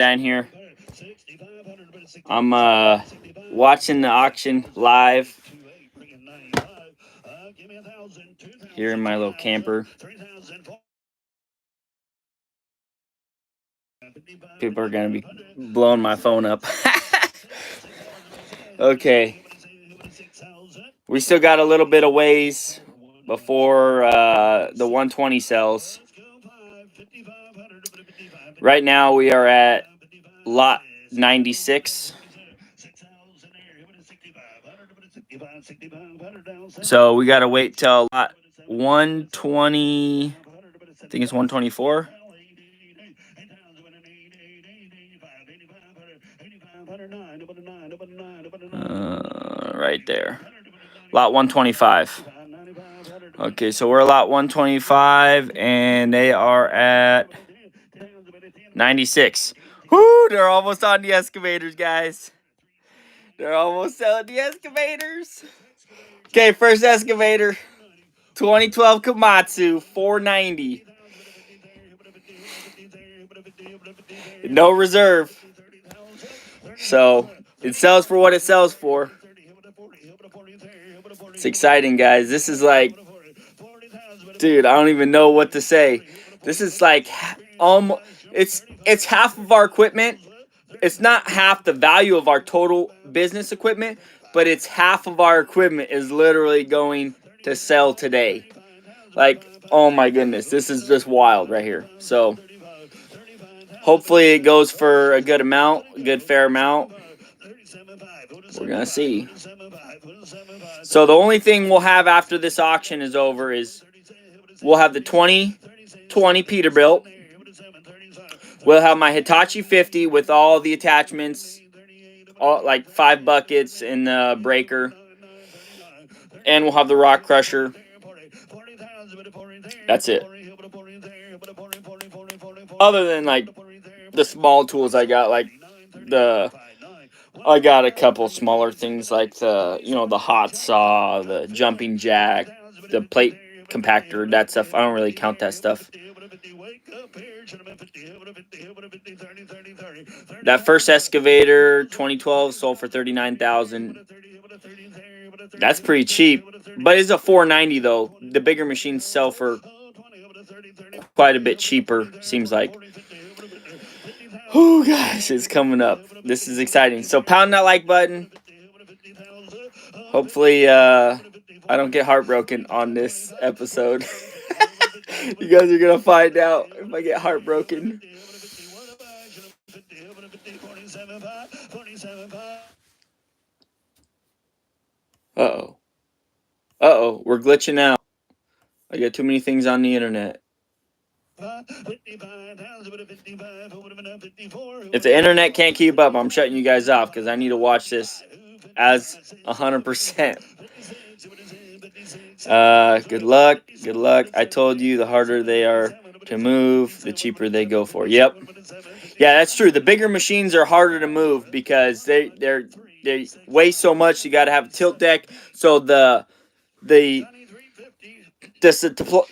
down here. I'm watching the auction live here in my little camper. People are gonna be blowing my phone up. Okay, we still got a little bit of ways before the 120 sells. Right now we are at lot 96. So we gotta wait till lot 120. I think it's 124. Right there. Lot 125. Okay, so we're lot 125 and they are at 96. Whoo, they're almost on the excavators, guys. They're almost selling the excavators. Okay, first excavator. 2012 Komatsu, 490. No reserve. So it sells for what it sells for. It's exciting, guys. This is like, dude, I don't even know what to say. This is like almost, it's half of our equipment. It's not half the value of our total business equipment, but it's half of our equipment is literally going to sell today. Like, oh my goodness, this is just wild right here. So hopefully it goes for a good amount, a good fair amount. We're gonna see. So the only thing we'll have after this auction is over is we'll have the 2020 Peterbilt. We'll have my Hitachi 50 with all the attachments, all like 5 buckets and the breaker, and we'll have the rock crusher. That's it. Other than like the small tools I got, like I got a couple smaller things like the hot saw, the jumping jack, the plate compactor, that stuff. I don't really count that stuff. That first excavator, 2012, sold for $39,000. That's pretty cheap, but it's a 490 though. The bigger machines sell for quite a bit cheaper, seems like. Oh gosh, it's coming up. This is exciting. So pound that like button. Hopefully I don't get heartbroken on this episode. You guys are gonna find out if I get heartbroken. Uh-oh. Uh-oh, we're glitching out. I got too many things on the internet. If the internet can't keep up, I'm shutting you guys off because I need to watch this as 100%. Good luck. Good luck. I told you the harder they are to move, the cheaper they go for. Yep. Yeah, that's true. The bigger machines are harder to move because they weigh so much. You got to have a tilt deck. So the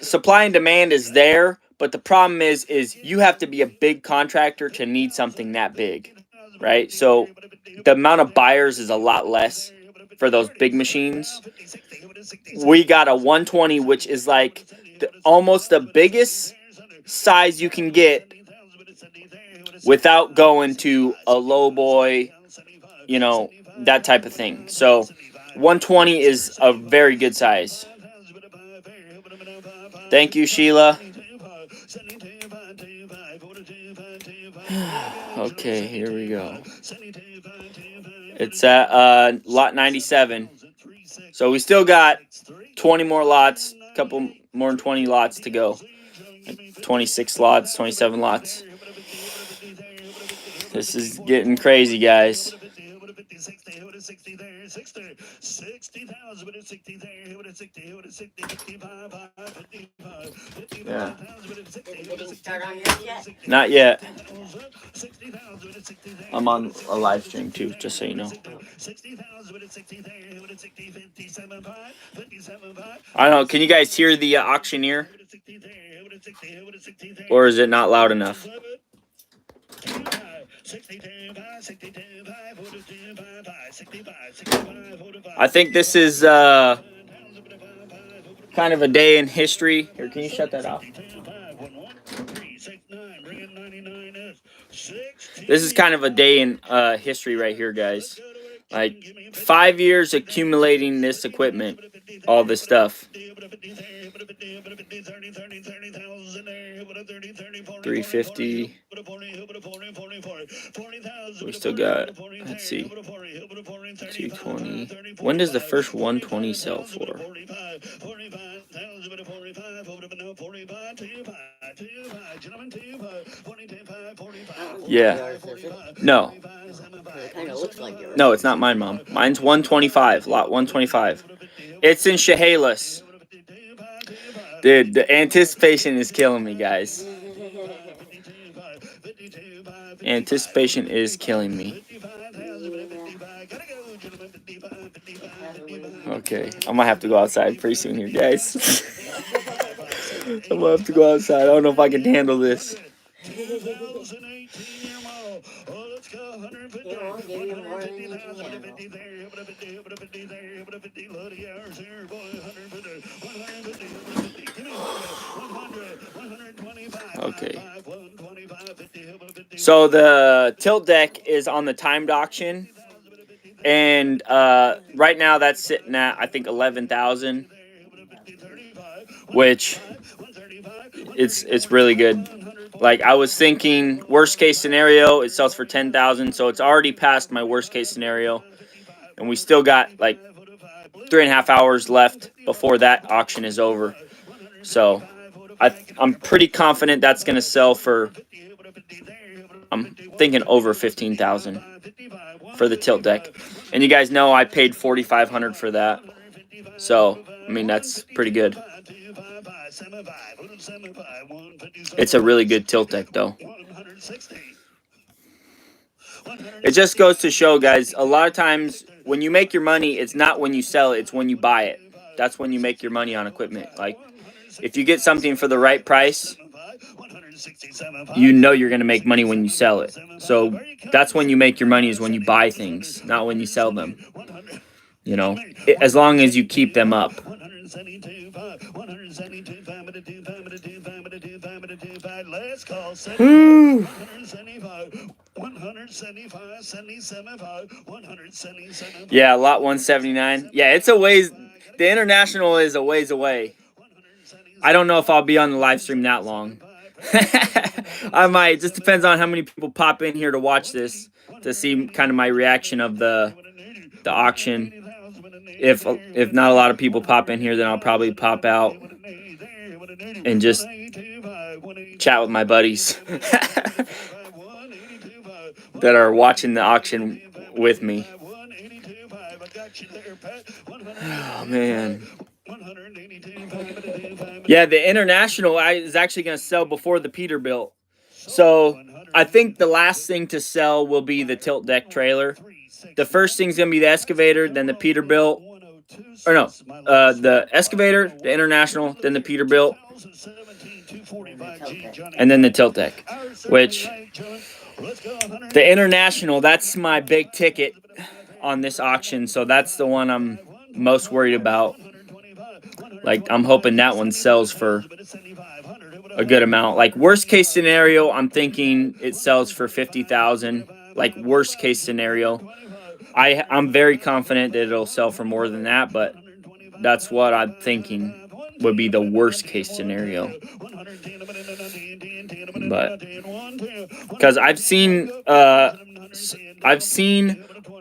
supply and demand is there, but the problem is you have to be a big contractor to need something that big, right? So the amount of buyers is a lot less for those big machines. We got a 120, which is like almost the biggest size you can get without going to a low boy, that type of thing. So 120 is a very good size. Thank you, Sheila. Okay, here we go. It's at lot 97. So we still got 20 more lots, a couple more than 20 lots to go. Like 26 lots, 27 lots. This is getting crazy, guys. Yeah. Not yet. I'm on a live stream too, just so you know. I don't know. Can you guys hear the auctioneer? Or is it not loud enough? I think this is kind of a day in history. Here, can you shut that off? This is kind of a day in history right here, guys. Like 5 years accumulating this equipment, all this stuff. 350. We still got, let's see, 220. When does the first 120 sell for? Yeah. No. No, it's not mine, Mom. Mine's 125, lot 125. It's in Chehalis. Dude, the anticipation is killing me, guys. Anticipation is killing me. Okay, I'm gonna have to go outside pretty soon here, guys. I'm gonna have to go outside. I don't know if I can handle this. Okay. So the tilt deck is on the timed auction, and right now that's sitting at, I think, 11,000, which it's really good. Like, I was thinking worst case scenario, it sells for 10,000, so it's already past my worst case scenario, and we still got like 3.5 hours left before that auction is over. So I'm pretty confident that's gonna sell for, I'm thinking over 15,000 for the tilt deck. And you guys know I paid 4,500 for that. So, I mean, that's pretty good. It's a really good tilt deck, though. It just goes to show, guys, a lot of times when you make your money, it's not when you sell it, it's when you buy it. That's when you make your money on equipment. Like, if you get something for the right price, you know you're going to make money when you sell it. So that's when you make your money, is when you buy things, not when you sell them. You know, as long as you keep them up. Yeah, lot 179. Yeah, it's a ways. The international is a ways away. I don't know if I'll be on the live stream that long. I might. It just depends on how many people pop in here to watch this, to see kind of my reaction of the auction. If not a lot of people pop in here, then I'll probably pop out and just chat with my buddies that are watching the auction with me. Oh, man. Yeah, the international is actually going to sell before the Peterbilt. So I think the last thing to sell will be the tilt deck trailer. The first thing's going to be the excavator, then the Peterbilt. Or no, the excavator, the international, then the Peterbilt, and then the tilt deck. Which, the international, that's my big ticket on this auction. So that's the one I'm most worried about. Like, I'm hoping that one sells for a good amount. Like, worst case scenario, I'm thinking it sells for 50,000. Like, worst case scenario. I'm very confident that it'll sell for more than that, but that's what I'm thinking would be the worst case scenario. But because I've seen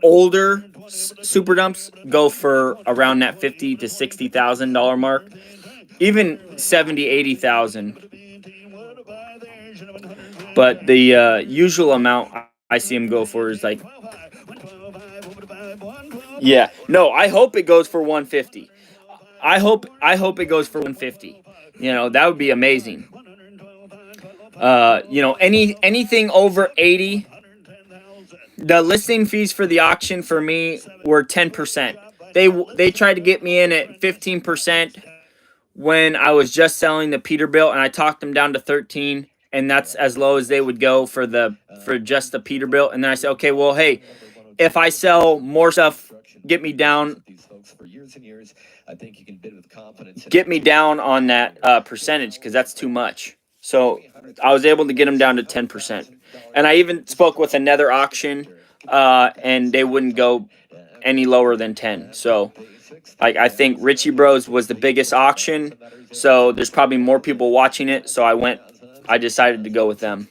older super dumps go for around that $50,000 to $60,000 mark, even 70,000, 80,000. But the usual amount I see them go for is like, yeah, no, I hope it goes for 150. I hope it goes for 150. You know, that would be amazing. You know, anything over 80. The listing fees for the auction for me were 10%. They tried to get me in at 15% when I was just selling the Peterbilt, and I talked them down to 13, and that's as low as they would go for just the Peterbilt. And then I said, okay, well, hey, if I sell more stuff, get me down on that percentage, because that's too much. So I was able to get them down to 10%. And I even spoke with another auction, and they wouldn't go any lower than 10. So like, I think Richie Bros was the biggest auction, so there's probably more people watching it. So I decided to go with them.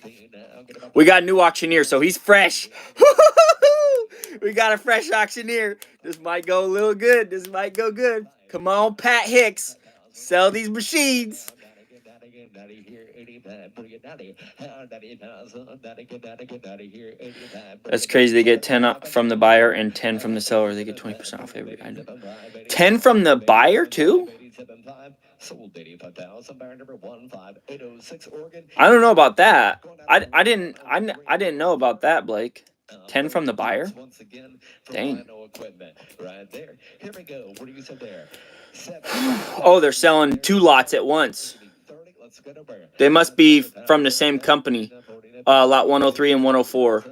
We got a new auctioneer, so he's fresh. We got a fresh auctioneer. This might go a little good. This might go good. Come on, Pat Hicks. Sell these machines. That's crazy. They get 10 from the buyer and 10 from the seller. They get 20% off every item. 10 from the buyer too? I don't know about that. I didn't know about that, Blake. 10 from the buyer? Dang. Oh, they're selling 2 lots at once. They must be from the same company. Lot 103 and 104.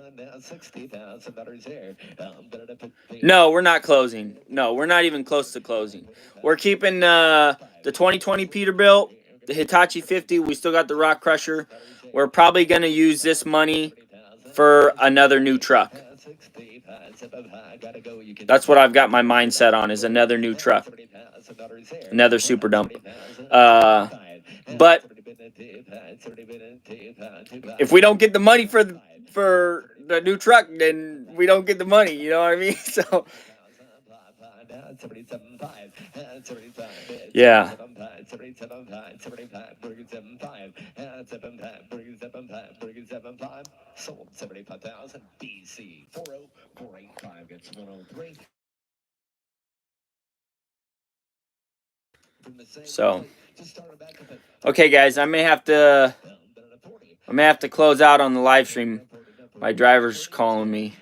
No, we're not closing. No, we're not even close to closing. We're keeping the 2020 Peterbilt, the Hitachi 50. We still got the Rock Crusher. We're probably going to use this money for another new truck. That's what I've got my mindset on, is another new truck. Another super dump. But if we don't get the money for the new truck, then we don't get the money. You know what I mean? So yeah. So, okay, guys, I may have to close out on the live stream. My driver's calling me.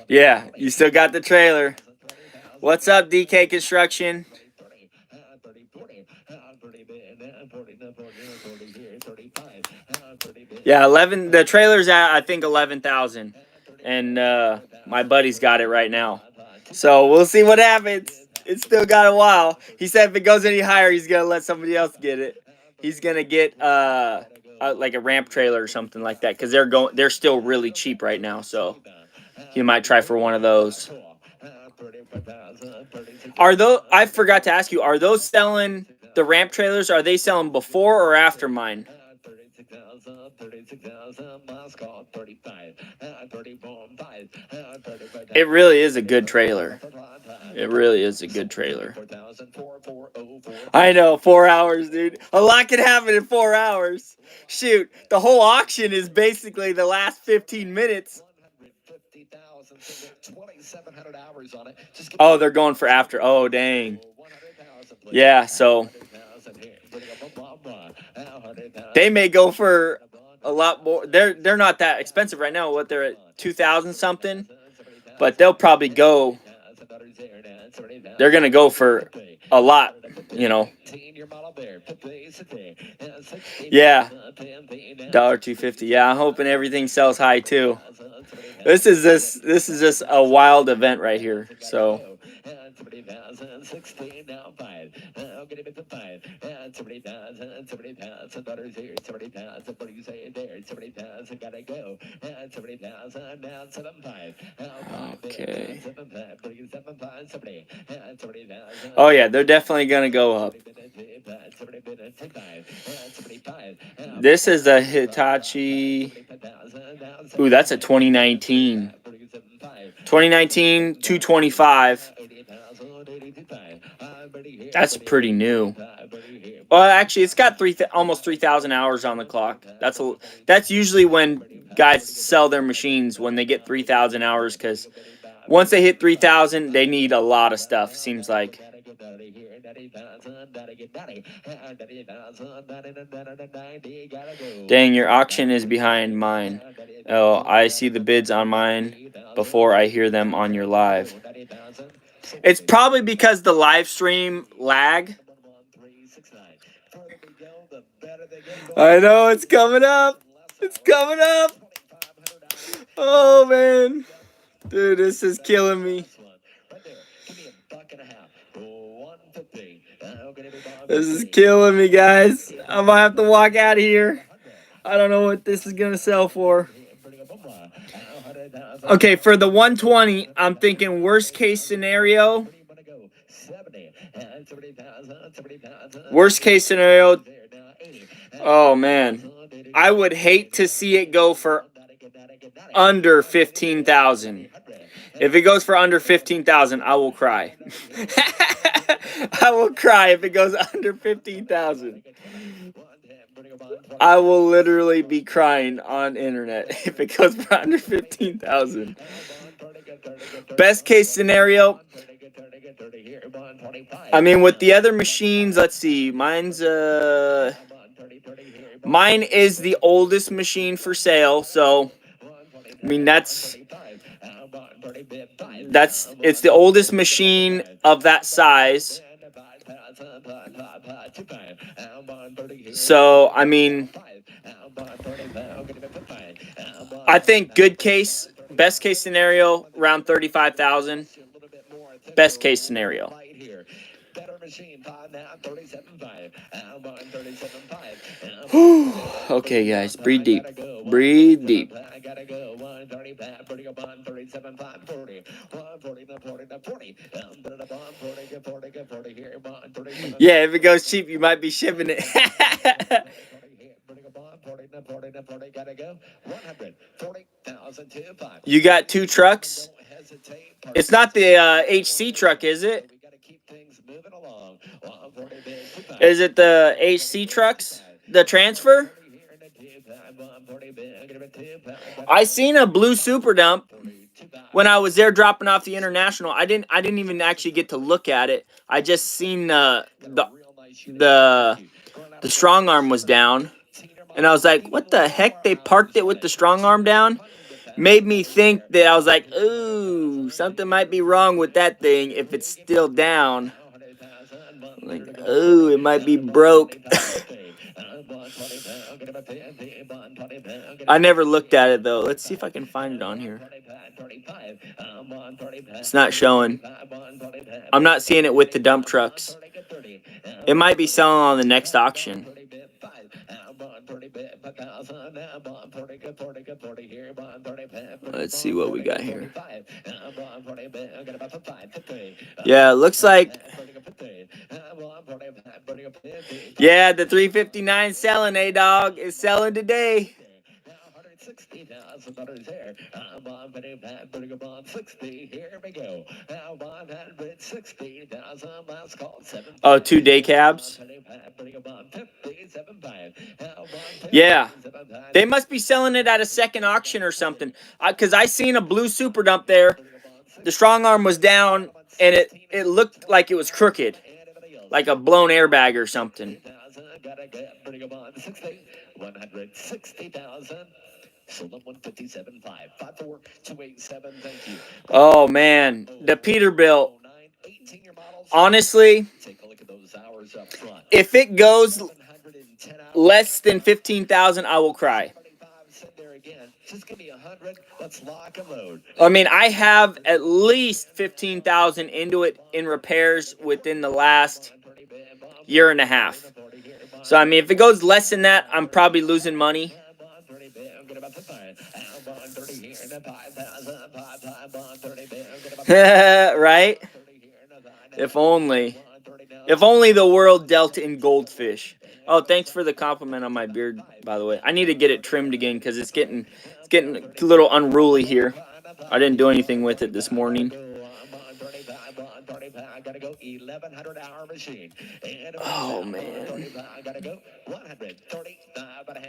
Yeah, you still got the trailer. What's up, DK Construction? Yeah, 11. The trailer's at, I think, 11,000, and my buddy's got it right now. So we'll see what happens. It's still got a while. He said if it goes any higher, he's gonna let somebody else get it. He's gonna get like a ramp trailer or something like that, because they're still really cheap right now. So he might try for one of those. I forgot to ask you, are those selling, the ramp trailers, are they selling before or after mine? It really is a good trailer. It really is a good trailer. I know, 4 hours, dude. A lot can happen in 4 hours. Shoot, the whole auction is basically the last 15 minutes. Oh, they're going for after. Oh, dang. Yeah, so they may go for a lot more. They're not that expensive right now. What, they're at 2,000 something, but they'll probably go. They're gonna go for a lot, you know. Yeah, $1.250. Yeah, I'm hoping everything sells high too. This is just a wild event right here. So. Okay. Oh yeah, they're definitely gonna go up. This is a Hitachi. Ooh, that's a 2019. 2019 225. That's pretty new. Well, actually, it's got almost 3,000 hours on the clock. That's usually when guys sell their machines, when they get 3,000 hours, because once they hit 3,000, they need a lot of stuff, seems like. Dang, your auction is behind mine. Oh, I see the bids on mine before I hear them on your live. It's probably because the live stream lag. I know it's coming up. It's coming up. Oh, man. Dude, this is killing me. This is killing me, guys. I might have to walk out of here. I don't know what this is going to sell for. Okay, for the 120, I'm thinking worst case scenario. Worst case scenario. Oh, man. I would hate to see it go for under 15,000. If it goes for under 15,000, I will cry. I will cry if it goes under 15,000. I will literally be crying on internet if it goes for under 15,000. Best case scenario. I mean, with the other machines, let's see. Mine is the oldest machine for sale, so I mean it's the oldest machine of that size. So, I mean, I think best case scenario, around 35,000. Best case scenario. Okay, guys, breathe deep. Breathe deep. Yeah, if it goes cheap, you might be shipping it. You got 2 trucks? It's not the HC truck, is it? Is it the HC trucks? The transfer? I seen a blue super dump when I was there dropping off the International. I didn't even actually get to look at it. I just seen the strong arm was down, and I was like, what the heck? They parked it with the strong arm down? Made me think that I was like, ooh, something might be wrong with that thing if it's still down. Like, ooh, it might be broke. I never looked at it, though. Let's see if I can find it on here. It's not showing. I'm not seeing it with the dump trucks. It might be selling on the next auction. Let's see what we got here. Yeah, it looks like... Yeah, the 359 selling, dog. It's selling today. Oh, 2 day cabs? Yeah. They must be selling it at a second auction or something. Because I seen a blue super dump there. The strong arm was down, and it looked like it was crooked. Like a blown airbag or something. Oh, man. The Peterbilt. Honestly, if it goes less than 15,000, I will cry. I mean, I have at least 15,000 into it in repairs within the last year and a half. So, I mean, if it goes less than that, I'm probably losing money. Right? If only. If only the world dealt in goldfish. Oh, thanks for the compliment on my beard, by the way. I need to get it trimmed again because it's getting a little unruly here. I didn't do anything with it this morning. Oh, man.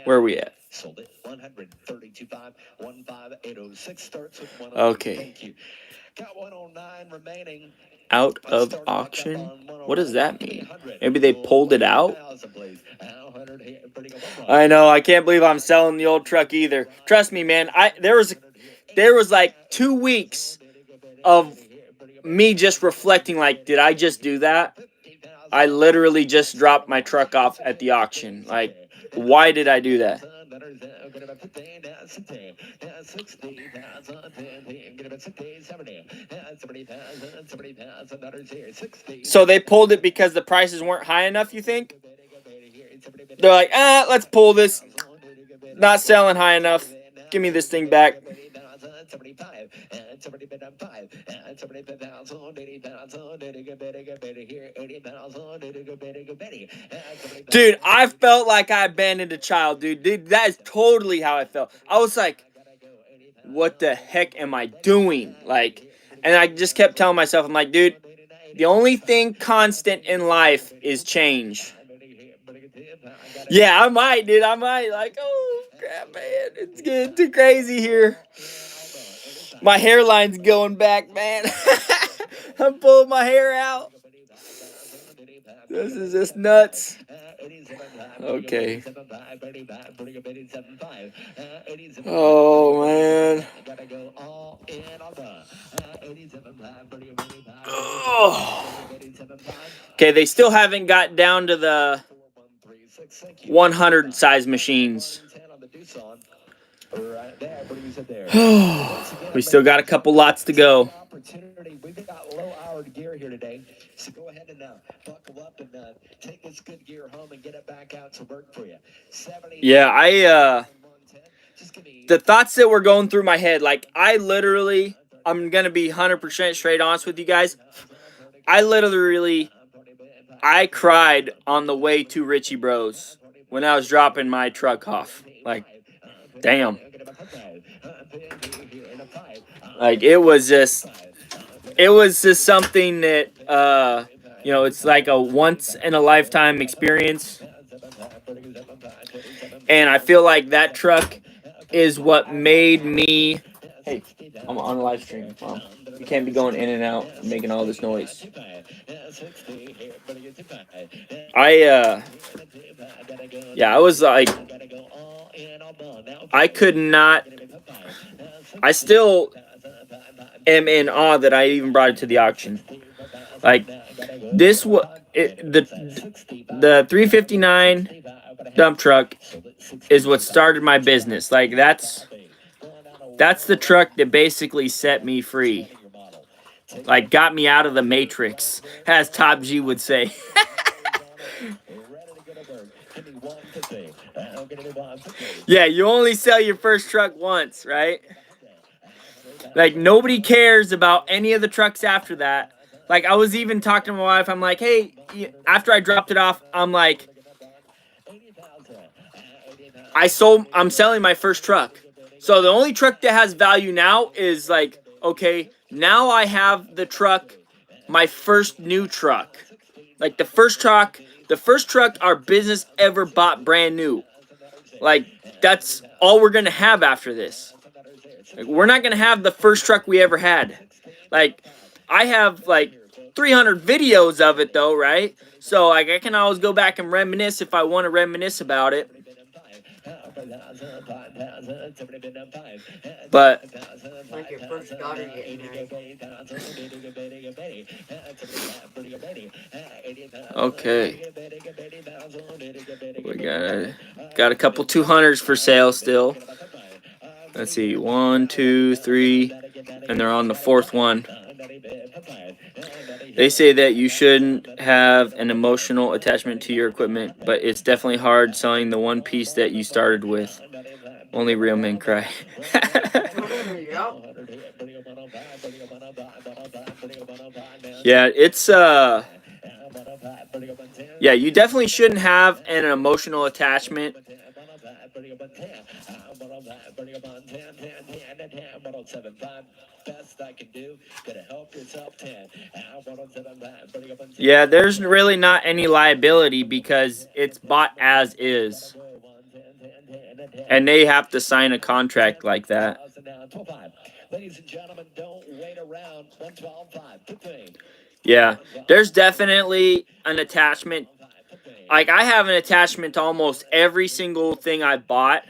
Where are we at? Okay. Out of auction? What does that mean? Maybe they pulled it out? I know, I can't believe I'm selling the old truck either. Trust me, man, there was like 2 weeks of me just reflecting, like, did I just do that? I literally just dropped my truck off at the auction. Like, why did I do that? So they pulled it because the prices weren't high enough, you think? They're like, let's pull this. Not selling high enough. Give me this thing back. Dude, I felt like I abandoned a child, dude. That is totally how I felt. I was like, what the heck am I doing? Like, and I just kept telling myself, I'm like, dude, the only thing constant in life is change. Yeah, I might, dude. I might. Like, oh, crap, man. It's getting too crazy here. My hairline's going back, man. I'm pulling my hair out. This is just nuts. Okay. Oh, man. Oh. Okay, they still haven't got down to the 100 size machines. We still got a couple lots to go. We've got low-hour gear here today, so go ahead and buckle up and take this good gear home and get it back out to work for you. Yeah, the thoughts that were going through my head, like, I'm gonna be 100% straight honest with you guys. I cried on the way to Richie Bros when I was dropping my truck off. Like, damn. Like, it was just something that, it's like a once-in-a-lifetime experience. And I feel like that truck is what made me... Hey, I'm on a live stream, Mom. You can't be going in and out and making all this noise. I was like... I could not... I still am in awe that I even brought it to the auction. Like, this was... The 359 dump truck is what started my business. Like, that's the truck that basically set me free. Like, got me out of the matrix, as Top G would say. Yeah, you only sell your first truck once, right? Like, nobody cares about any of the trucks after that. Like, I was even talking to my wife. I'm like, hey, after I dropped it off, I'm like, I'm selling my first truck. So the only truck that has value now is like, okay, now I have the truck, my first new truck. Like, the first truck our business ever bought brand new. Like, that's all we're going to have after this. Like, we're not going to have the first truck we ever had. Like, I have like 300 videos of it though, right? So like, I can always go back and reminisce if I want to reminisce about it. But like your first daughter getting married. Okay. We got a couple 200s for sale still. Let's see, 1, 2, 3, and they're on the fourth one. They say that you shouldn't have an emotional attachment to your equipment, but it's definitely hard selling the one piece that you started with. Only real men cry. Yeah, it's yeah, you definitely shouldn't have an emotional attachment. Yeah, there's really not any liability because it's bought as is. And they have to sign a contract like that. Yeah, there's definitely an attachment. Like, I have an attachment to almost every single thing I bought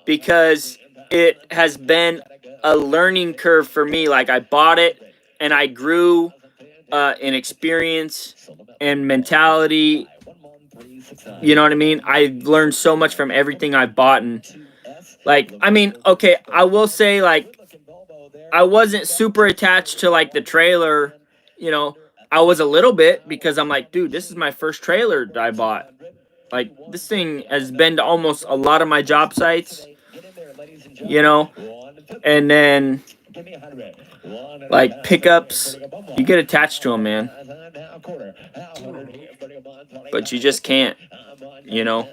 because it has been a learning curve for me. Like, I bought it and I grew in experience and mentality. You know what I mean? I learned so much from everything I bought, and like, I mean, okay, I will say, like, I wasn't super attached to like the trailer, you know. I was a little bit because I'm like, dude, this is my first trailer that I bought. Like, this thing has been to almost a lot of my job sites, you know. And then like pickups, you get attached to them, man. But you just can't, you know.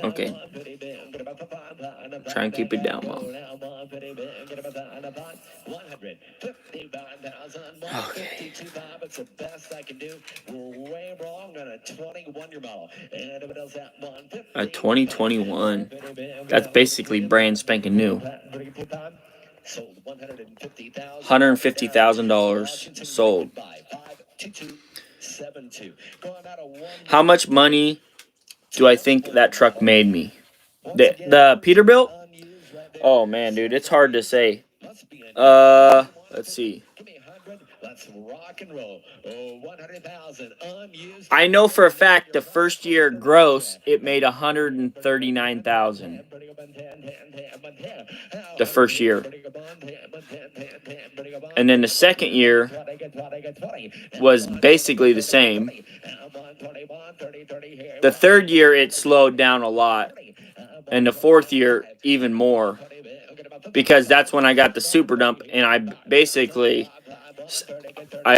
Okay. Try and keep it down, Mom. Okay. A 2021. That's basically brand spanking new. $150,000 sold. How much money do I think that truck made me? The Peterbilt? Oh man, dude, it's hard to say. Let's see. I know for a fact the first year gross it made 139,000. The first year. And then the second year was basically the same. The third year it slowed down a lot. And the fourth year even more. Because that's when I got the super dump, and I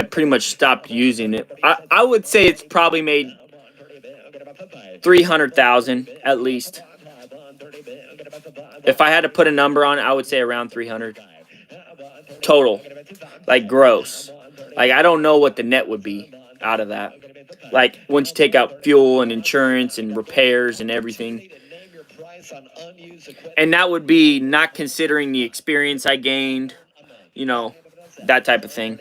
pretty much stopped using it. I would say it's probably made 300,000 at least. If I had to put a number on it, I would say around 300 total, like gross. Like, I don't know what the net would be out of that. Like, once you take out fuel and insurance and repairs and everything. And that would be not considering the experience I gained, you know, that type of thing.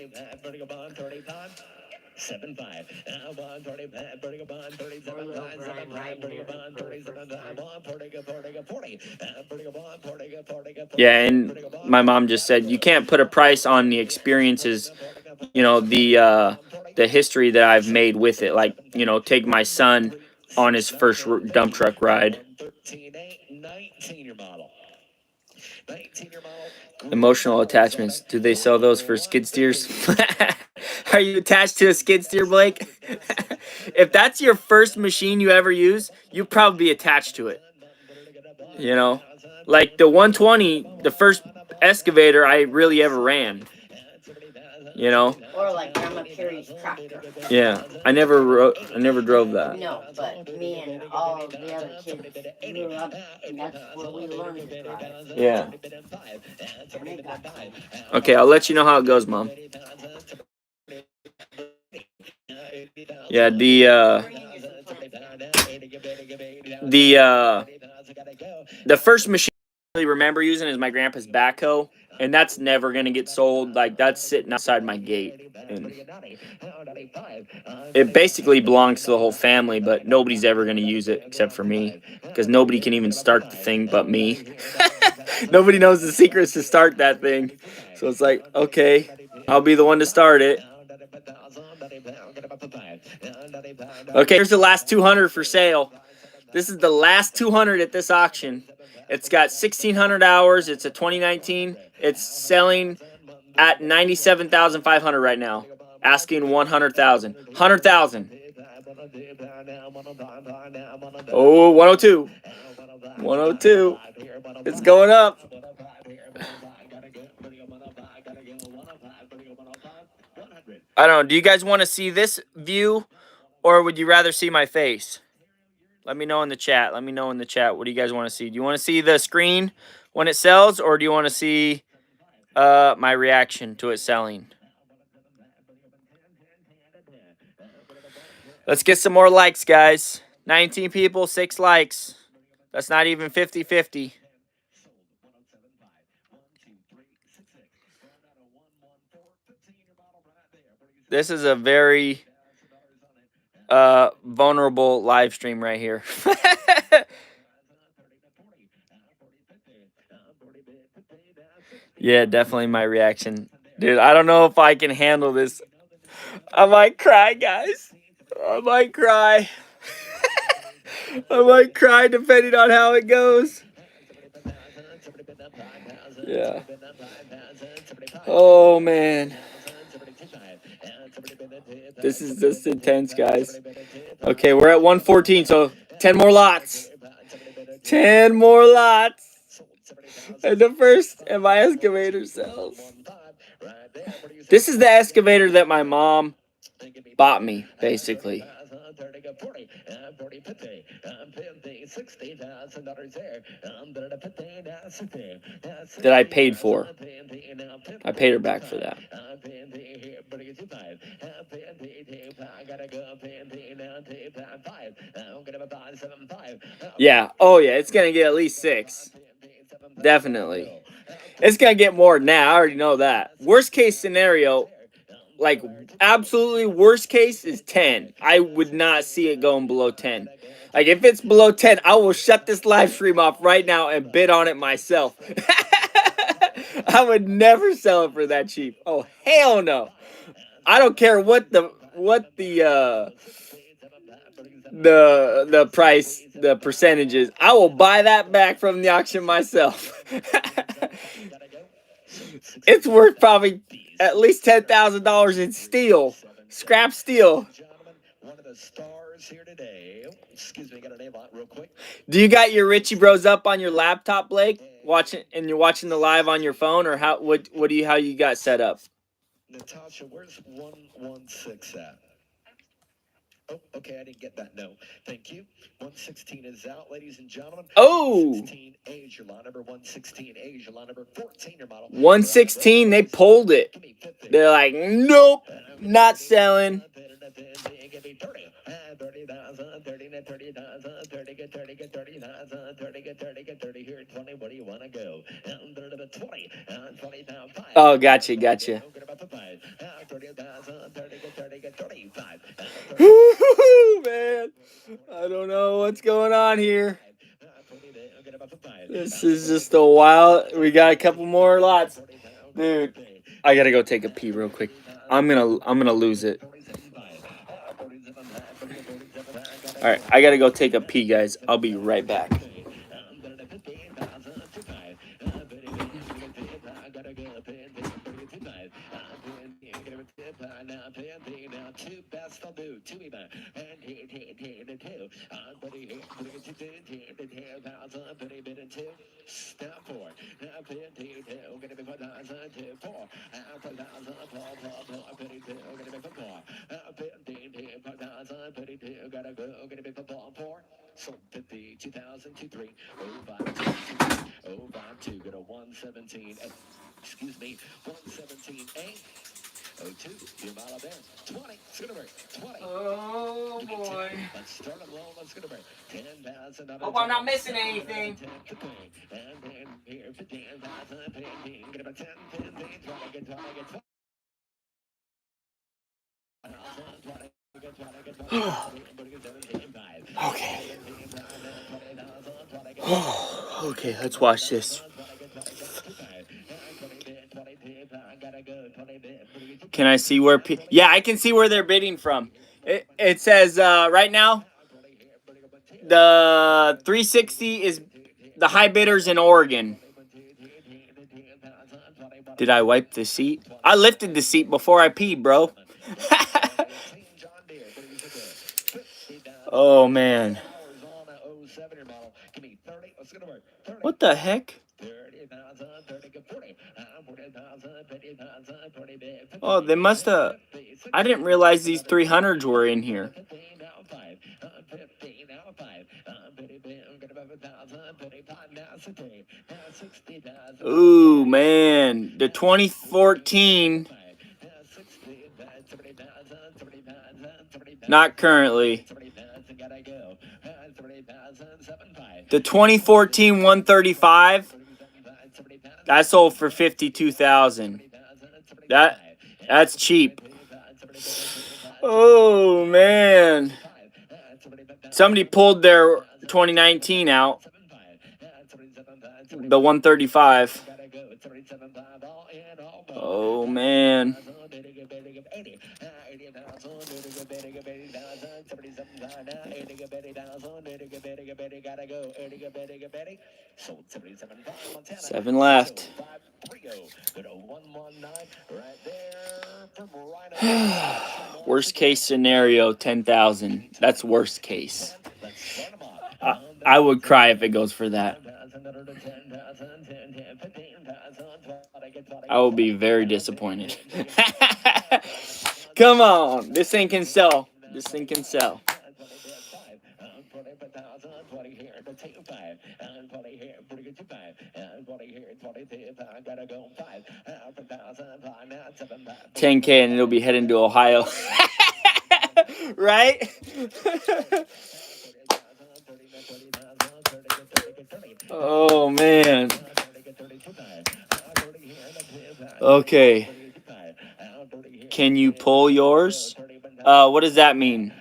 Yeah, and my mom just said you can't put a price on the experiences, you know, the history that I've made with it. Like, you know, take my son on his first dump truck ride. Emotional attachments. Do they sell those for skid steers? Are you attached to a skid steer, Blake? If that's your first machine you ever use, you probably be attached to it. You know? Like the 120, the first excavator I really ever ran. You know? Or like Grandma Carrie's tractor. Yeah, I never drove that. No, but me and all the other kids grew up, and that's where we learned to drive. Yeah. And they got Okay, I'll let you know how it goes, Mom. Yeah, the first machine I really remember using is my grandpa's backhoe, and that's never gonna get sold. Like, that's sitting outside my gate, and it basically belongs to the whole family, but nobody's ever gonna use it except for me, because nobody can even start the thing but me. Nobody knows the secrets to start that thing, so it's like, okay, I'll be the one to start it. Okay, here's the last 200 for sale. This is the last 200 at this auction. It's got 1,600 hours. It's a 2019. It's selling at 97,500 right now. Asking 100,000. 100,000. Oh, 102. 102. It's going up. I don't know. Do you guys want to see this view, or would you rather see my face? Let me know in the chat. Let me know in the chat. What do you guys want to see? Do you want to see the screen when it sells, or do you want to see my reaction to it selling? Let's get some more likes, guys. 19 people, 6 likes. That's not even 50-50. This is a very vulnerable live stream right here. Yeah, definitely my reaction. Dude, I don't know if I can handle this. I might cry, guys. I might cry. I might cry depending on how it goes. Yeah. Oh, man. This is just intense, guys. Okay, we're at 114, so 10 more lots. 10 more lots. And the first, and my excavator sells. This is the excavator that my mom bought me, basically. That I paid for. I paid her back for that. Yeah. Oh, yeah. It's going to get at least 6. Definitely. It's going to get more than that. I already know that. Worst case scenario, like absolutely worst case is 10. I would not see it going below 10. Like if it's below 10, I will shut this live stream off right now and bid on it myself. I would never sell it for that cheap. Oh, hell no. I don't care what the price, the percentages. I will buy that back from the auction myself. It's worth probably at least $10,000 in steel, scrap steel. One of the stars here today. Excuse me, got a name on real quick. Do you got your Richie Bros up on your laptop, Blake? Watching, and you're watching the live on your phone, or how? How you got set up? Natasha, where's 116 at? Oh, okay, I didn't get that. No, thank you. 116 is out, ladies and gentlemen. Oh! 116A is your lot number. 116A is your lot number. 14 your model. 116, they pulled it. They're like, nope, not selling. 30. Oh, gotcha. Man, I don't know what's going on here. This is just a wild. We got a couple more lots, dude. I gotta go take a pee real quick. I'm gonna lose it. All right, I gotta go take a pee, guys. I'll be right back. So 50, 2000, 23, 052, go to 117, excuse me, 117A, 02, your mile there, 20, it's gonna break, 20. Oh boy. Let's start it low, let's gonna break, 10,000. Hope I'm not missing anything. And then here for 10,000, get about 10, 20, get 20. Okay. Okay, let's watch this. Can I see where yeah, I can see where they're bidding from. It says right now the 360 is the high bidders in Oregon. Did I wipe the seat? I lifted the seat before I peed, bro. Oh, man. What the heck? Oh, they must have... I didn't realize these 300s were in here. Ooh, man. The 2014... Not currently. The 2014 135, that sold for $52,000. That's cheap. Oh, man. Somebody pulled their 2019 out. The 135. Oh, man. Seven left. Worst case scenario, 10,000. That's worst case. I would cry if it goes for that. I will be very disappointed. Come on. This thing can sell. This thing can sell. $10K and it'll be heading to Ohio. Right? Oh, man. Okay. Can you pull yours? What does that mean?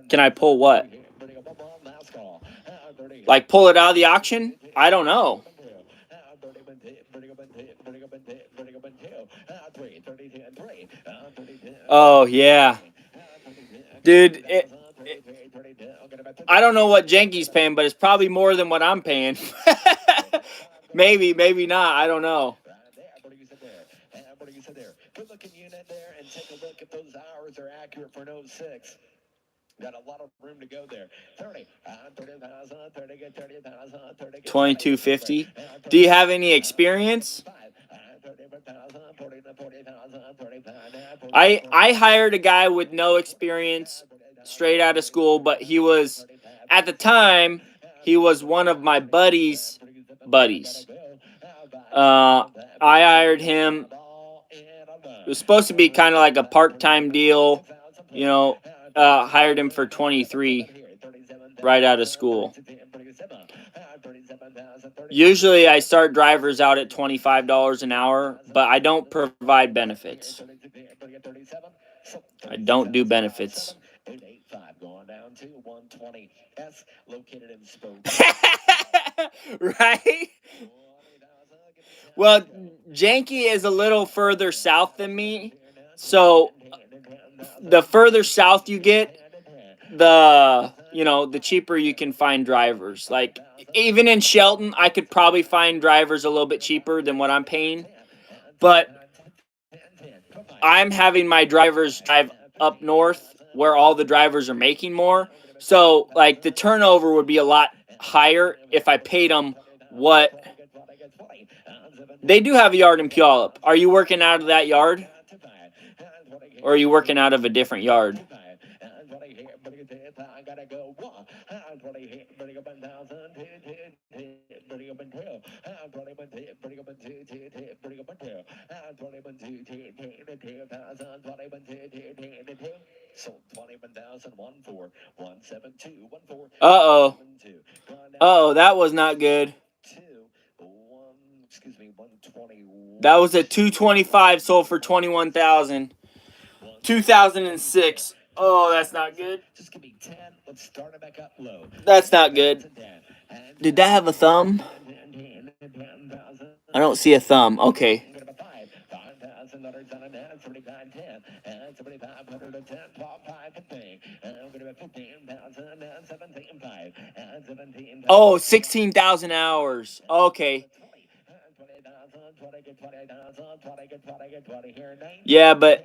Can I pull what? Like pull it out of the auction? I don't know. Oh, yeah. Dude, I don't know what Jenky's paying, but it's probably more than what I'm paying. Maybe, maybe not. I don't know. Good looking unit there, and take a look if those hours are accurate for an 06. Got a lot of room to go there. 2250. Do you have any experience? I hired a guy with no experience, straight out of school, but he was, at the time, he was one of my buddies. I hired him. It was supposed to be kind of like a part-time deal, you know. Hired him for 23 right out of school. Usually I start drivers out at $25 an hour, but I don't provide benefits. I don't do benefits. Right? Well, Janky is a little further south than me, so the further south you get, the cheaper you can find drivers. Like, even in Shelton, I could probably find drivers a little bit cheaper than what I'm paying, but I'm having my drivers drive up north where all the drivers are making more. So, like, the turnover would be a lot higher if I paid them what they do have a yard in Puyallup. Are you working out of that yard? Or are you working out of a different yard? Uh-oh. Uh-oh, that was not good. That was a 225 sold for 21,000. 2006. Oh, that's not good. That's not good. Did that have a thumb? I don't see a thumb. Okay. Oh, 16,000 hours. Okay. Yeah, but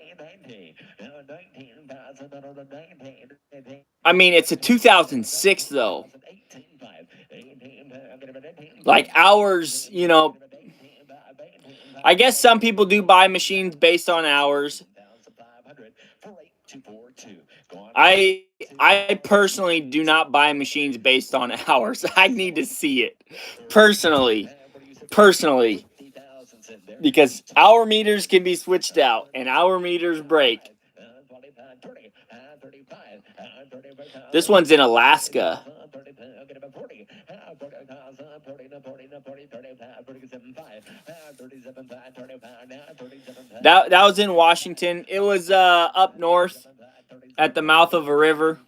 I mean, it's a 2006 though. Like hours, I guess some people do buy machines based on hours. I personally do not buy machines based on hours. I need to see it personally, because hour meters can be switched out and hour meters break. This one's in Alaska. That was in Washington. It was up north at the mouth of a river.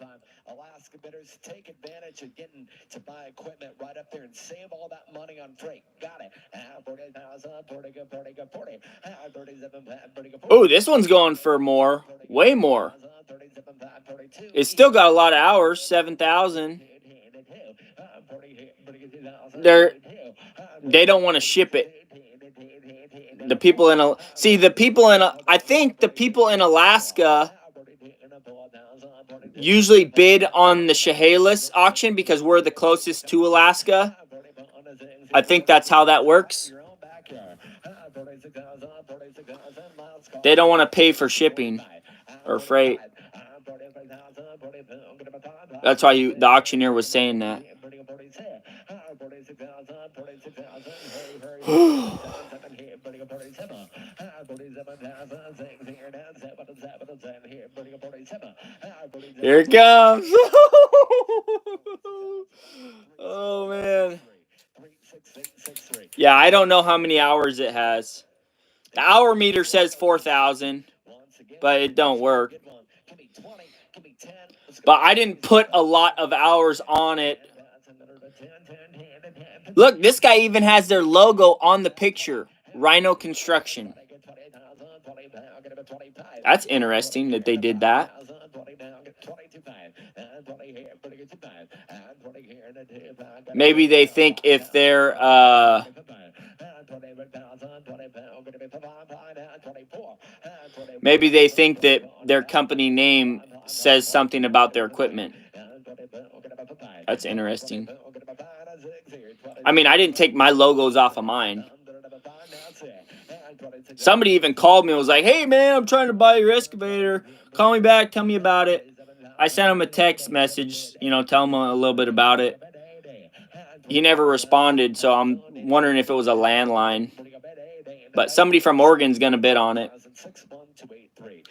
Alaska bidders take advantage of getting to buy equipment right up there and save all that money on freight. Got it. Oh, this one's going for more. Way more. It's still got a lot of hours. 7,000. They don't want to ship it. The people in I think the people in Alaska usually bid on the Chehalis auction because we're the closest to Alaska. I think that's how that works. They don't want to pay for shipping or freight. That's why the auctioneer was saying that. Here it comes. Oh, man. Yeah, I don't know how many hours it has. The hour meter says 4,000, but it don't work. But I didn't put a lot of hours on it. Look, this guy even has their logo on the picture. Rhino Construction. That's interesting that they did that. Maybe they think if they're maybe they think that their company name says something about their equipment. That's interesting. I mean, I didn't take my logos off of mine. Somebody even called me and was like, "Hey, man, I'm trying to buy your excavator. Call me back. Tell me about it." I sent him a text message, tell him a little bit about it. He never responded, so I'm wondering if it was a landline. But somebody from Oregon's going to bid on it.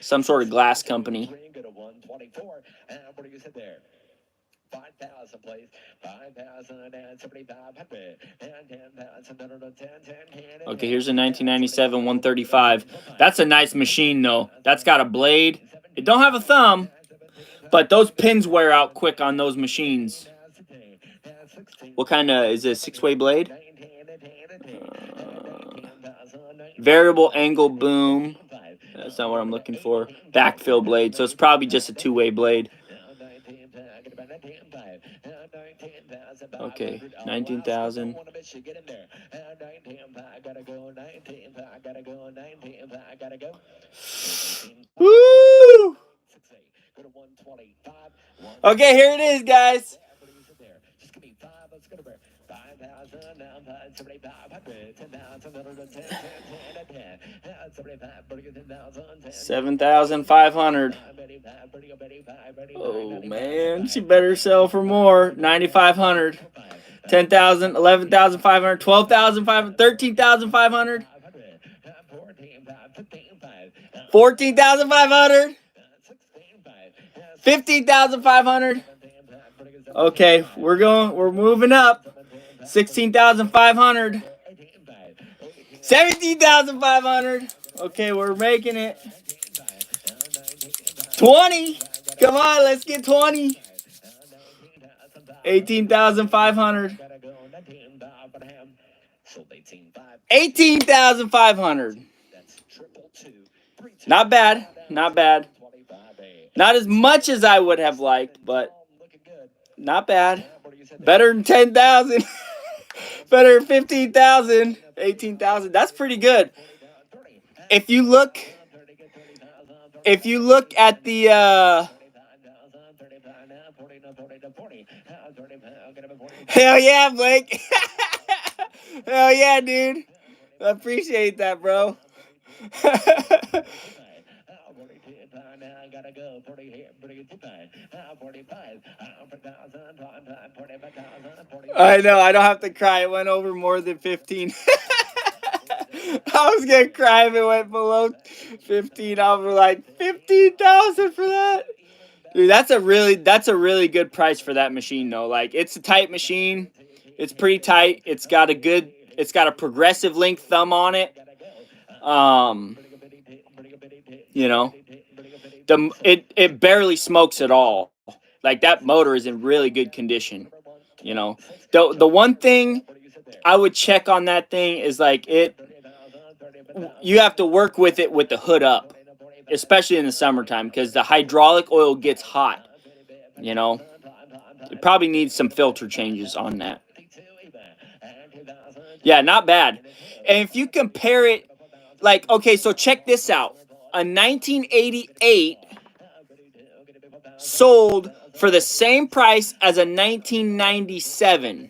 Some sort of glass company. Okay, here's a 1997 135. That's a nice machine, though. That's got a blade. It don't have a thumb, but those pins wear out quick on those machines. What kind of, is it a 6-way blade? Variable angle boom. That's not what I'm looking for. Backfill blade, so it's probably just a 2-way blade. Okay, 19,000. Woo! Okay, here it is, guys. 7,500. Oh man, she better sell for more. 9,500. 10,000, 11,500, 12,500, 13,500. 14,500. 15,500. Okay, we're moving up. 16,500. 17,500. Okay, we're making it. 20. Come on, let's get 20. 18,500. 18,500. Not bad. Not bad. Not as much as I would have liked, but not bad. Better than 10,000. Better than 15,000. 18,000. That's pretty good. If you look at the hell yeah, Blake. Hell yeah, dude. I appreciate that, bro. I know, I don't have to cry. It went over more than 15. I was gonna cry if it went below 15. I was like 15,000 for that. Dude, that's a really good price for that machine though. Like it's a tight machine. It's pretty tight. It's got a progressive link thumb on it. You know, it barely smokes at all. Like that motor is in really good condition. You know, the one thing I would check on that thing is like you have to work with it with the hood up, especially in the summertime because the hydraulic oil gets hot. You know, it probably needs some filter changes on that. Yeah, not bad. And if you compare it, like, okay, so check this out. A 1988 sold for the same price as a 1997.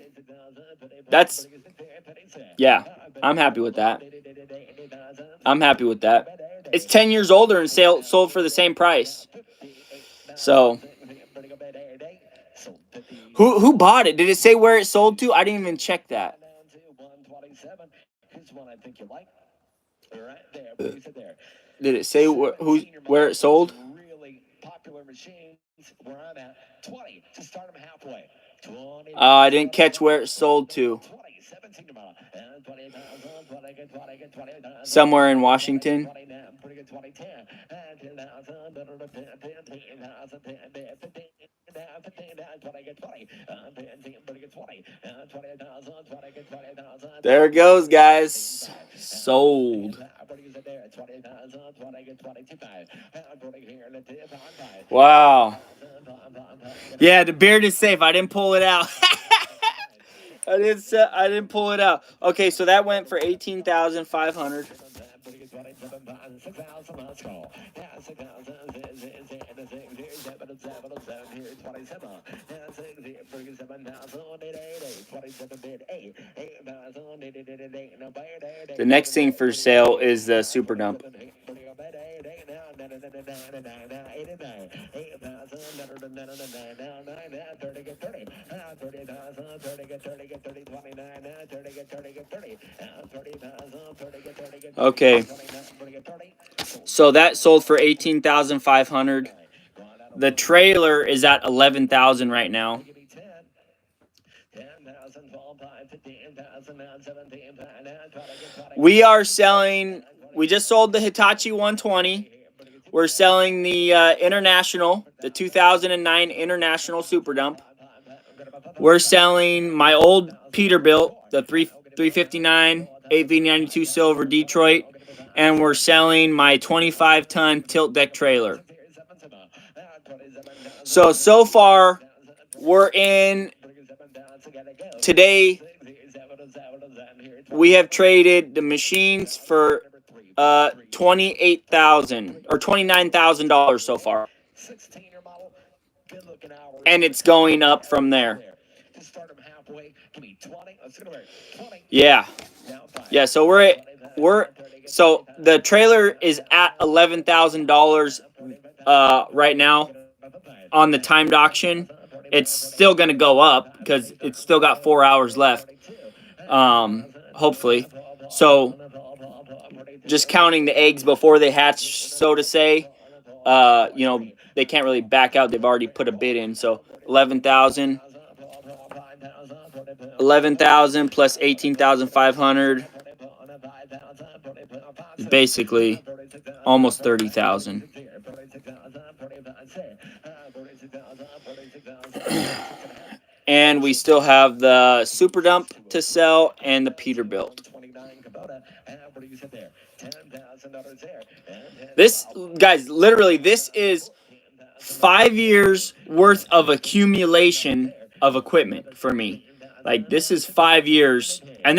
That's, yeah, I'm happy with that. I'm happy with that. It's 10 years older and sold for the same price. So, who bought it? Did it say where it sold to? I didn't even check that. Did it say where it sold? Really popular machines where I'm at 20 to start them halfway. I didn't catch where it sold to. Somewhere in Washington. There it goes, guys. Sold. Wow. Yeah, the beard is safe. I didn't pull it out. I didn't pull it out. Okay, so that went for 18,500. The next thing for sale is the Super Dump. Okay, so that sold for 18,500. The trailer is at 11,000 right now. We are selling. We just sold the Hitachi 120. We're selling the International, the 2009 International Super Dump. We're selling my old Peterbilt, the 359 8V92 Silver Detroit, and we're selling my 25-ton tilt deck trailer. So far, we're in today. We have traded the machines for $28,000 or $29,000 so far, and it's going up from there. Yeah. So so the trailer is at $11,000 right now on the timed auction. It's still going to go up because it's still got 4 hours left. Hopefully. So just counting the eggs before they hatch, so to say, you know, they can't really back out. They've already put a bid in. So 11,000 plus 18,500 is basically almost 30,000. And we still have the Super Dump to sell and the Peterbilt. This, guys, literally, this is 5 years worth of accumulation of equipment for me. Like, this is 5 years, and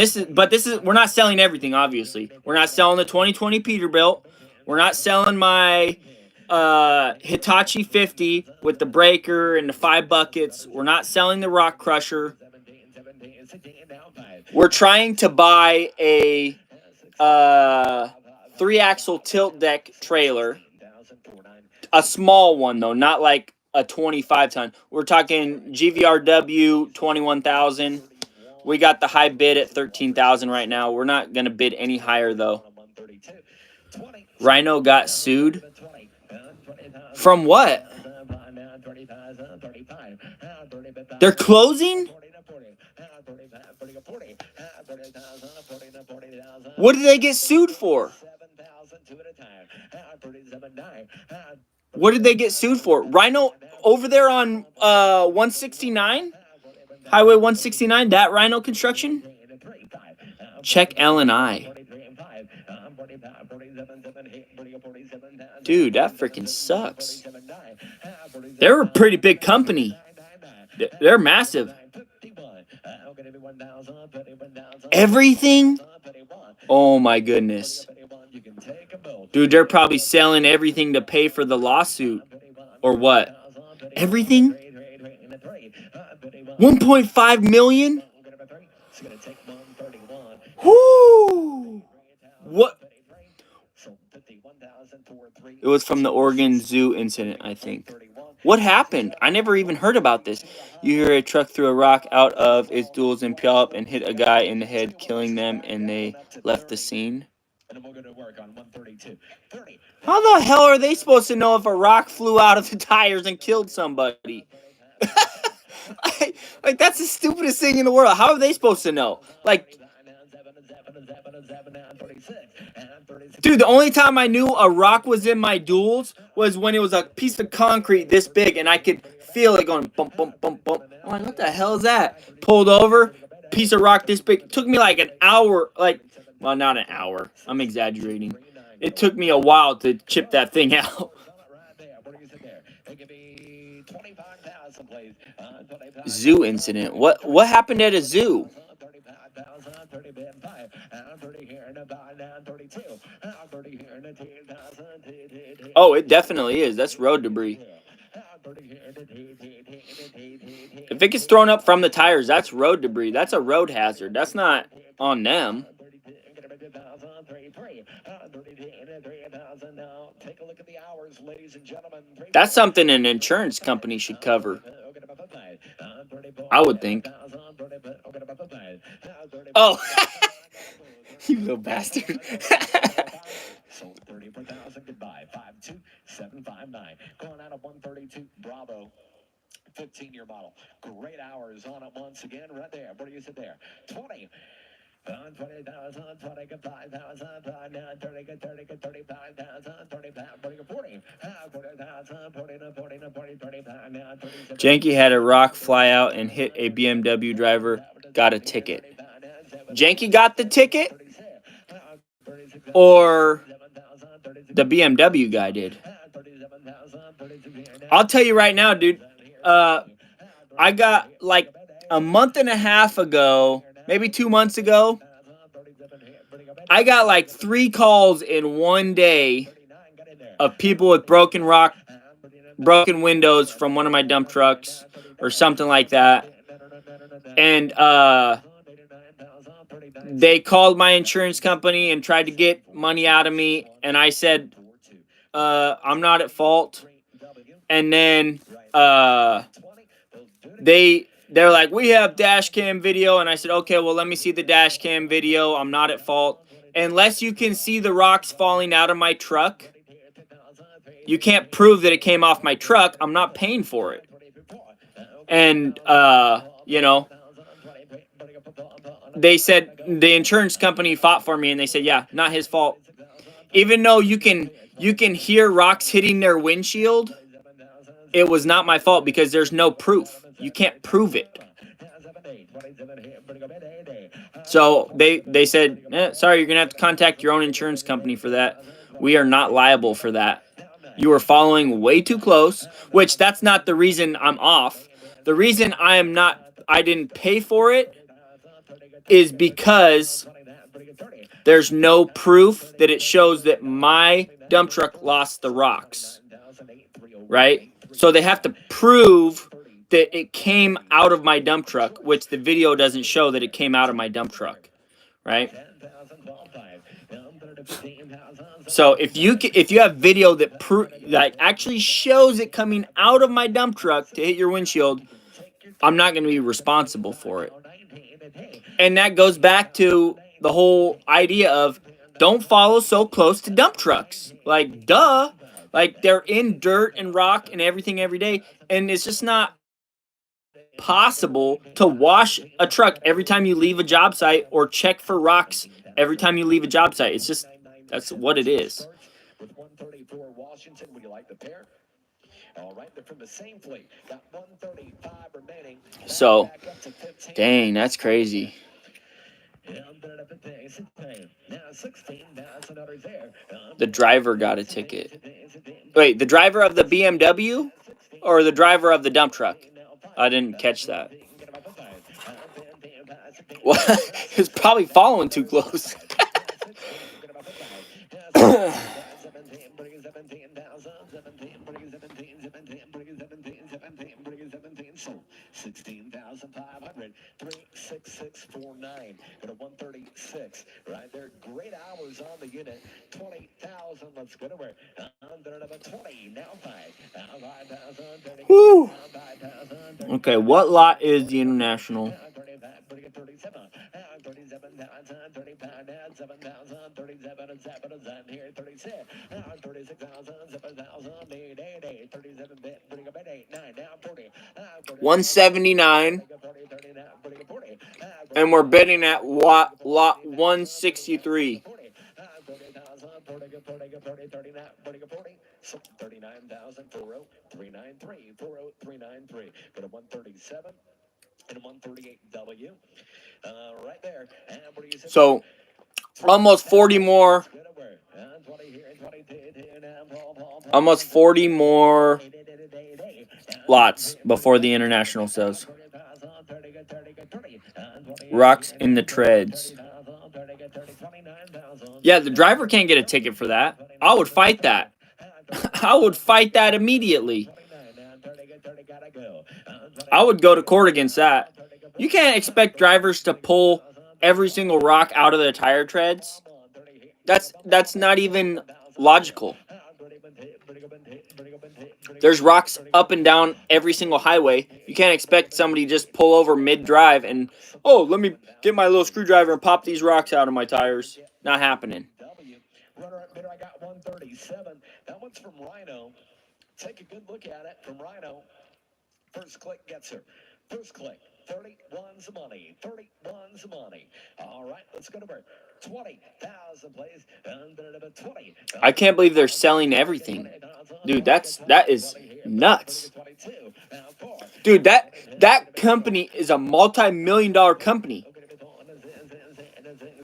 we're not selling everything, obviously. We're not selling the 2020 Peterbilt. We're not selling my Hitachi 50 with the breaker and the 5 buckets. We're not selling the Rock Crusher. We're trying to buy a 3-axle tilt deck trailer. A small one, though, not like a 25-ton. We're talking GVRW 21,000 We got the high bid at 13,000 right now. We're not gonna bid any higher though. Rhino got sued. From what? They're closing? What did they get sued for? What did they get sued for? Rhino over there on 169? Highway 169, that Rhino construction? Check L&I. Dude, that freaking sucks. They're a pretty big company. They're massive. Everything? Oh my goodness. Dude, they're probably selling everything to pay for the lawsuit. Or what? Everything? 1.5 million? Whoo! What? It was from the Oregon Zoo incident, I think. What happened? I never even heard about this. You hear a truck threw a rock out of its duals and Puyallup and hit a guy in the head, killing them, and they left the scene. How the hell are they supposed to know if a rock flew out of the tires and killed somebody? Like, that's the stupidest thing in the world. How are they supposed to know? Like, dude, the only time I knew a rock was in my duals was when it was a piece of concrete this big and I could feel it going bump, bump, bump, bump. I'm like, what the hell is that? Pulled over, piece of rock this big. It took me like an hour, well, not an hour. I'm exaggerating. It took me a while to chip that thing out. Zoo incident. What happened at a zoo? Oh, it definitely is. That's road debris. If it gets thrown up from the tires, that's road debris. That's a road hazard. That's not on them. That's something an insurance company should cover, I would think. Oh, you little bastard. Sold 30 per thousand. Goodbye. 52759. Going out of 132. Bravo. 15-year model. Great hours on it once again. Right there. What do you sit there? 20. 20,000, 20, 5,000, 30, 30, 35,000, 35, 40, 40, 40,000, 40, 40, 35. Janky had a rock fly out and hit a BMW driver. Got a ticket. Janky got the ticket? Or the BMW guy did? I'll tell you right now, dude. I got like a month and a half ago, maybe 2 months ago, I got like 3 calls in one day of people with broken windows from one of my dump trucks or something like that. And they called my insurance company and tried to get money out of me. And I said, I'm not at fault. And then they're like, we have dash cam video. And I said, okay, well, let me see the dash cam video. I'm not at fault. Unless you can see the rocks falling out of my truck, you can't prove that it came off my truck. I'm not paying for it. And, you know, they said the insurance company fought for me and they said, yeah, not his fault. Even though you can hear rocks hitting their windshield, it was not my fault because there's no proof. You can't prove it. So they said, sorry, you're going to have to contact your own insurance company for that. We are not liable for that. You are following way too close, which that's not the reason I'm off. The reason I didn't pay for it is because there's no proof that it shows that my dump truck lost the rocks. Right? So they have to prove that it came out of my dump truck, which the video doesn't show that it came out of my dump truck, right? So if you have video that actually shows it coming out of my dump truck to hit your windshield, I'm not going to be responsible for it. And that goes back to the whole idea of don't follow so close to dump trucks. Like, duh. Like, they're in dirt and rock and everything every day. And it's just not possible to wash a truck every time you leave a job site or check for rocks every time you leave a job site. It's just, that's what it is. With 134 Washington, would you like the pair? All right, they're from the same fleet. Got 135 remaining. So, dang, that's crazy. The driver got a ticket. Wait, the driver of the BMW or the driver of the dump truck? I didn't catch that. Well, he's probably following too close. 16,500, 36649. Go to 136 right there. Great hours on the unit. 20,000. Let's go to where? Under number 20. Now 5,000. Woo. Okay, what lot is the International? 179, and we're bidding at lot 163. 39,040,393, 40393. Go to 137 and 138W. Right there. So almost 40 more. Almost 40 more lots before the International says. Rocks in the treads. Yeah, the driver can't get a ticket for that. I would fight that. I would fight that immediately. I would go to court against that. You can't expect drivers to pull every single rock out of their tire treads. That's not even logical. There's rocks up and down every single highway. You can't expect somebody to just pull over mid-drive and, oh, let me get my little screwdriver and pop these rocks out of my tires. Not happening. Runner-up bidder, I got 137. That one's from Rhino. Take a good look at it from Rhino. First click gets her. First click. 31's money. 31's money. All right, let's go to work. 20,000, please. 20. I can't believe they're selling everything. Dude, that is nuts. Dude, that company is a multi-million-dollar company.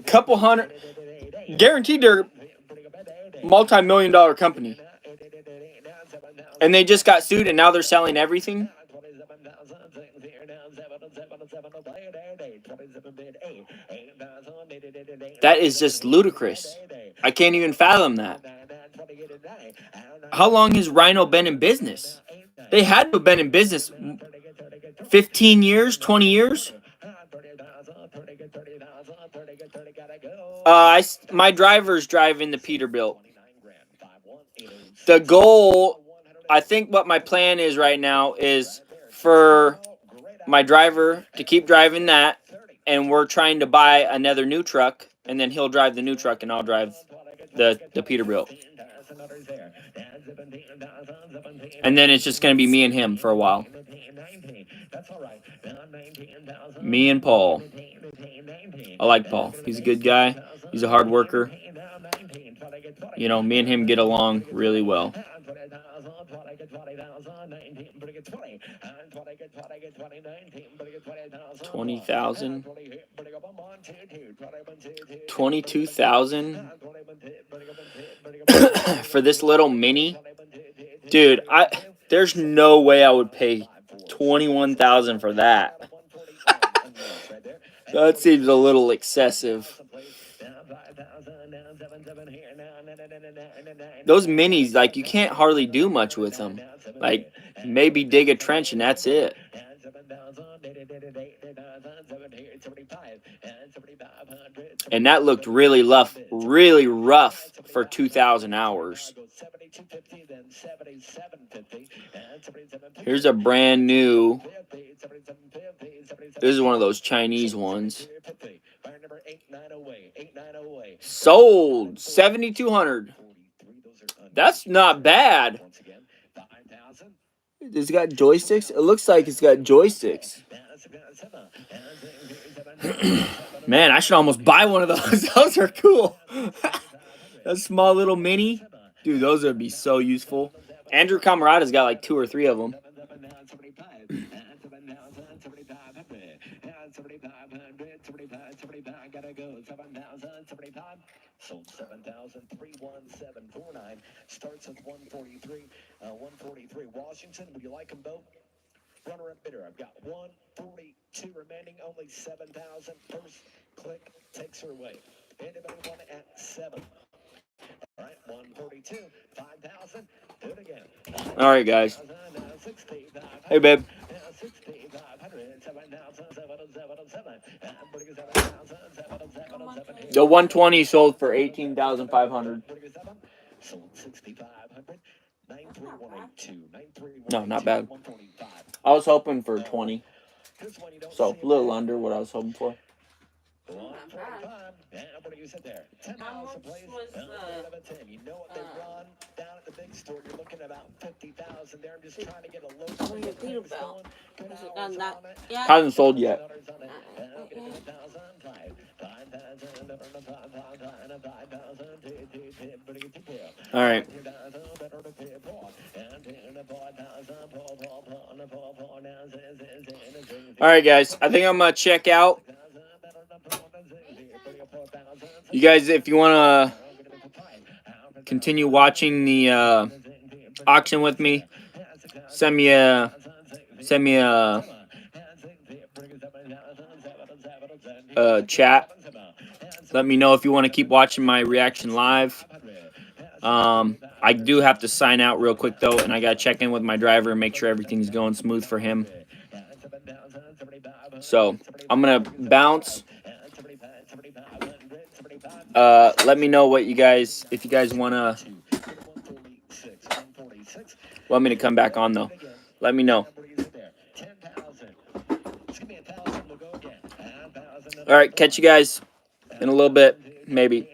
Couple hundred, guaranteed they're multi-million-dollar company. And they just got sued and now they're selling everything? That is just ludicrous. I can't even fathom that. How long has Rhino been in business? They had to have been in business 15 years, 20 years? My driver's driving the Peterbilt. The goal, I think what my plan is right now is for my driver to keep driving that, and we're trying to buy another new truck, and then he'll drive the new truck and I'll drive the Peterbilt. And then it's just going to be me and him for a while. Me and Paul. I like Paul. He's a good guy. He's a hard worker. You know, me and him get along really well. 20,000. 22,000 for this little mini. Dude, there's no way I would pay 21,000 for that. That seems a little excessive. Those minis, like, you can't hardly do much with them. Like, maybe dig a trench and that's it. And that looked really rough for 2,000 hours. Here's a brand new. This is one of those Chinese ones. Sold 7,200. That's not bad. It's got joysticks. It looks like it's got joysticks. Man, I should almost buy one of those. Those are cool. That small little mini. Dude, those would be so useful. Andrew Camarada's got like 2 or 3 of them. Sold 7,31749. Starts at 143. 143. Washington, would you like them both? Runner up bidder. I've got 142 remaining. Only 7,000. First click takes her away. Anybody want it at 7? All right, 142. 5,000. Do it again. All right, guys. Hey, babe. The 120 sold for 18,500. No, not bad. I was hoping for 20, so a little under what I was hoping for. How much was You know what they run down at the big store? You're looking at about 50,000 there. I'm just trying to get a low. what your Peterbilt? Is it done that yet? Hasn't sold yet. All right. All right, guys. I think I'm gonna check out. You guys, if you want to continue watching the auction with me, send me a chat. Let me know if you want to keep watching my reaction live. I do have to sign out real quick though, and I gotta check in with my driver and make sure everything's going smooth for him. So I'm gonna bounce. Let me know what you guys, if you guys want me to come back on though. Let me know. All right, catch you guys in a little bit, maybe.